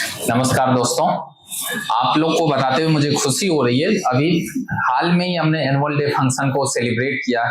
नमस्कार दोस्तों, आप लोग को बताते हुए मुझे खुशी हो रही है। अभी हाल में ही हमने एनुअल डे फंक्शन को सेलिब्रेट किया।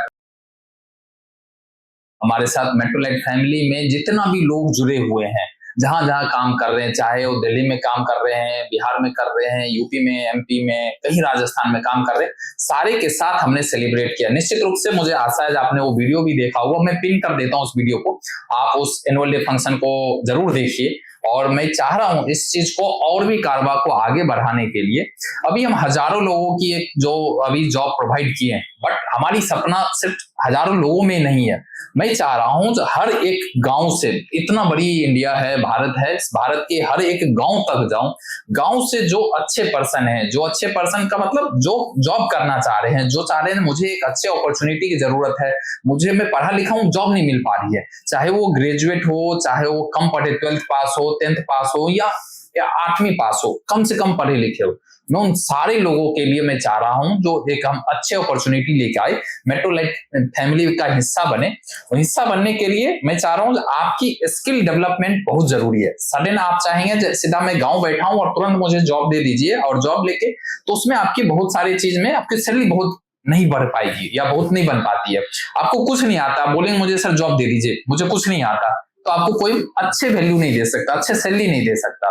हमारे साथ मेट्रोलाइट फैमिली में जितना भी लोग जुड़े हुए हैं, जहां जहां काम कर रहे हैं, चाहे वो दिल्ली में काम कर रहे हैं, बिहार में कर रहे हैं, यूपी में, एमपी में, कहीं राजस्थान में काम कर रहे हैं, सारे के साथ हमने सेलिब्रेट किया। निश्चित रूप से मुझे आशा है आपने वो वीडियो भी देखा होगा। मैं पिन कर देता हूँ उस वीडियो को, आप उस एनुअल डे फंक्शन को जरूर देखिए। और मैं चाह रहा हूं इस चीज को और भी कारवा को आगे बढ़ाने के लिए। अभी हम हजारों लोगों की एक जो अभी जॉब प्रोवाइड किए हैं, बट हमारी सपना सिर्फ हजारों लोगों में नहीं है। मैं चाह रहा हूं जो हर एक गांव से, इतना बड़ी इंडिया है, भारत है, भारत के हर एक गांव तक जाऊं। गांव से जो अच्छे पर्सन है, जो अच्छे पर्सन का मतलब जो जॉब करना चाह रहे हैं, जो चाह रहे हैं मुझे एक अच्छे अपॉर्चुनिटी की जरूरत है, मुझे, मैं पढ़ा लिखा हूं, जॉब नहीं मिल पा रही है, चाहे वो ग्रेजुएट हो, चाहे वो कम पढ़े, 12th पास हो, 10th पास हो, या 8वीं पास हो, कम से कम पढ़े लिखे हो, मैं उन सारे लोगों के लिए मैं चाह रहा हूं जो एक हम अच्छे अपॉर्चुनिटी लेके आए, मेट्रोलाइट फैमिली का हिस्सा बने। हिस्सा बनने के लिए मैं चाह रहा हूं आपकी स्किल डेवलपमेंट बहुत जरूरी है। सडन आप चाहेंगे सीधा मैं गांव बैठा हूं और तुरंत मुझे जॉब दे दीजिए, और जॉब लेके तो उसमें आपकी बहुत सारी चीज में आपकी सैलरी बहुत नहीं बढ़ पाएगी या बहुत नहीं बन पाती है। आपको कुछ नहीं आता, बोलेंगे मुझे सर जॉब दे दीजिए, मुझे कुछ नहीं आता, तो आपको कोई अच्छे वैल्यू नहीं दे सकता, अच्छे सैलरी नहीं दे सकता।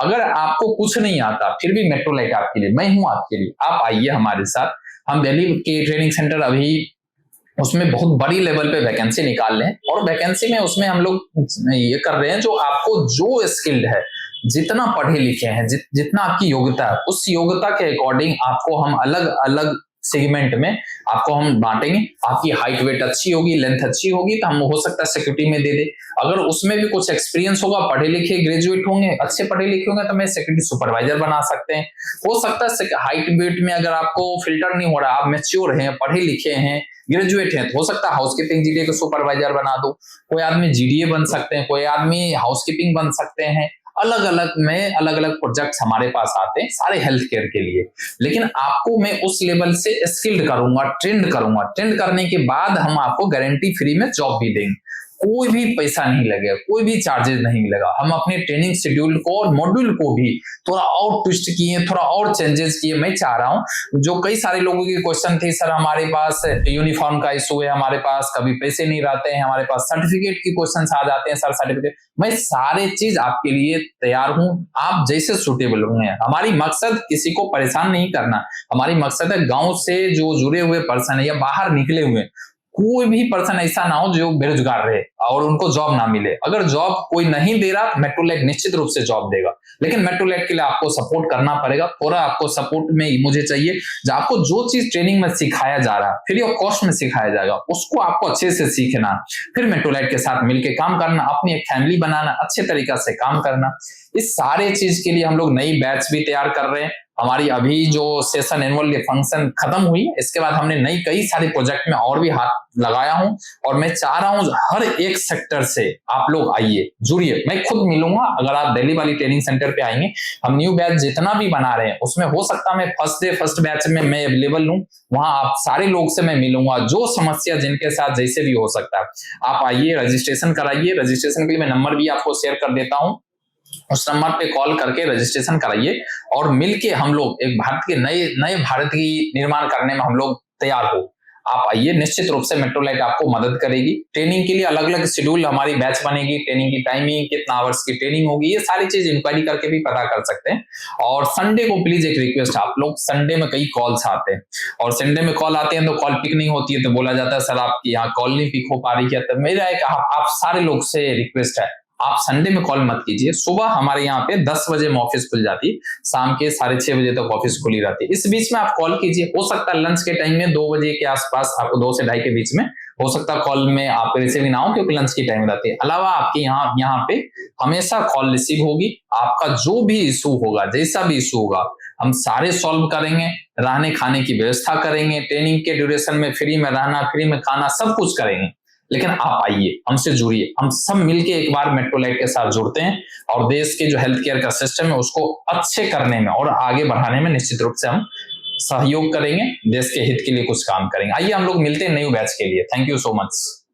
अगर आपको कुछ नहीं आता फिर भी मेट्रोलाइट आपके लिए, मैं हूं आपके लिए, आप आइए हमारे साथ। हम दिल्ली के ट्रेनिंग सेंटर अभी उसमें बहुत बड़ी लेवल पे वैकेंसी निकाल रहे हैं, और वैकेंसी में उसमें हम लोग ये कर रहे हैं जो आपको जो स्किल्ड है, जितना पढ़े लिखे हैं, जितना आपकी योग्यता है, उस योग्यता के अकॉर्डिंग आपको हम अलग अलग सेगमेंट में आपको हम बांटेंगे। आपकी हाइट वेट अच्छी होगी, लेंथ अच्छी होगी, तो हम हो सकता है सिक्योरिटी में दे दे। अगर उसमें भी कुछ एक्सपीरियंस होगा, पढ़े लिखे ग्रेजुएट होंगे, अच्छे पढ़े लिखे होंगे, तो मैं सिक्योरिटी सुपरवाइजर बना सकते हैं। हो सकता है हाइट वेट में अगर आपको फिल्टर नहीं हो रहा, आप मैच्योर हैं, पढ़े लिखे हैं, ग्रेजुएट हैं, तो हो सकता है हाउसकीपिंग जीडीए को सुपरवाइजर बना दो। कोई आदमी जीडीए बन सकते हैं, कोई आदमी हाउसकीपिंग बन सकते हैं। अलग अलग में अलग अलग प्रोजेक्ट्स हमारे पास आते हैं सारे हेल्थ केयर के लिए। लेकिन आपको मैं उस लेवल से स्किल्ड करूंगा, ट्रेंड करूंगा। ट्रेंड करने के बाद हम आपको गारंटी फ्री में जॉब भी देंगे, कोई भी पैसा नहीं लगेगा, कोई भी चार्जेस नहीं मिलेगा। हम अपने ट्रेनिंग शेड्यूल को और मॉड्यूल को भी थोड़ा और ट्विस्ट किए, थोड़ा और चेंजेस किए। मैं चाह रहा हूं, जो कई सारे लोगों की क्वेश्चन थी, सर हमारे पास यूनिफॉर्म का इशू है, हमारे पास कभी पैसे नहीं रहते हैं, हमारे पास सर्टिफिकेट की क्वेश्चन आ जाते हैं, सर सर्टिफिकेट, मैं सारे चीज आपके लिए तैयार हूं, आप जैसे सुटेबल होंगे। हमारी मकसद किसी को परेशान नहीं करना, हमारी मकसद है गांव से जो जुड़े हुए पर्सन है या बाहर निकले हुए, कोई भी पर्सन ऐसा ना हो जो बेरोजगार रहे और उनको जॉब ना मिले। अगर जॉब कोई नहीं दे रहा, मेट्रोलाइट निश्चित रूप से जॉब देगा, लेकिन मेट्रोलाइट के लिए आपको सपोर्ट करना पड़ेगा। थोड़ा आपको सपोर्ट में मुझे चाहिए, जो आपको जो चीज ट्रेनिंग में सिखाया जा रहा है, फ्री ऑफ कॉस्ट में सिखाया जाएगा, उसको आपको अच्छे से सीखना, फिर मेट्रोलाइट के साथ मिलकर काम करना, अपनी एक फैमिली बनाना, अच्छे तरीका से काम करना। इस सारे चीज के लिए हम लोग नई बैच भी तैयार कर रहे हैं। हमारी अभी जो सेशन एनुअल डे फंक्शन खत्म हुई, इसके बाद हमने नई कई सारे प्रोजेक्ट में और भी हाथ लगाया हूं, और मैं चाह रहा हूं हर एक सेक्टर से आप लोग आइए, जुड़िए। मैं खुद मिलूंगा, अगर आप दिल्ली वाली ट्रेनिंग सेंटर पे आएंगे, हम न्यू बैच जितना भी बना रहे हैं उसमें हो सकता है मैं फर्स्ट बैच में मैं अवेलेबल हूं, वहां आप सारे लोग से मैं मिलूंगा, जो समस्या जिनके साथ जैसे भी हो सकता है आप आइए, रजिस्ट्रेशन कराइए। रजिस्ट्रेशन के लिए मैं नंबर भी आपको शेयर कर देता हूं, उस नंबर पे कॉल करके रजिस्ट्रेशन कराइए, और मिलके हम लोग एक भारत के नए भारत की निर्माण करने में हम लोग तैयार हो। आप आइए, निश्चित रूप से मेट्रोलाइट आपको मदद करेगी। ट्रेनिंग के लिए अलग अलग शेड्यूल हमारी बैच बनेगी, ट्रेनिंग की टाइमिंग, कितना आवर्स की ट्रेनिंग होगी, ये सारी चीज इंक्वायरी करके भी पता कर सकते हैं। और संडे को प्लीज एक रिक्वेस्ट, आप लोग संडे में कई कॉल्स आते हैं, और संडे में कॉल आते हैं तो कॉल पिक नहीं होती है, तो बोला जाता है सर आपकी यहाँ कॉल नहीं पिक हो पा रही है। तो मेरा एक आप सारे लोग से रिक्वेस्ट है, आप संडे में कॉल मत कीजिए। सुबह हमारे यहाँ पे 10 बजे में ऑफिस खुल जाती है, शाम के 6:30 बजे तक ऑफिस खुली रहती है। इस बीच में आप कॉल कीजिए, हो सकता है लंच के टाइम में 2 बजे के आसपास, आपको 2 से 2:30 के बीच में हो सकता है कॉल में आप रिसीव ना हो, क्योंकि लंच की टाइम रहती है। अलावा आपके यहाँ पे हमेशा कॉल रिसीव होगी, आपका जो भी इशू होगा, जैसा भी इशू होगा, हम सारे सॉल्व करेंगे। रहने खाने की व्यवस्था करेंगे, ट्रेनिंग के ड्यूरेशन में फ्री में रहना, फ्री में खाना, सब कुछ करेंगे। लेकिन आप आइए, हमसे जुड़िए, हम सब मिलके एक बार मेट्रोलाइट के साथ जुड़ते हैं, और देश के जो हेल्थ केयर का सिस्टम है उसको अच्छे करने में और आगे बढ़ाने में निश्चित रूप से हम सहयोग करेंगे, देश के हित के लिए कुछ काम करेंगे। आइए हम लोग मिलते हैं न्यू बैच के लिए। Thank you so much.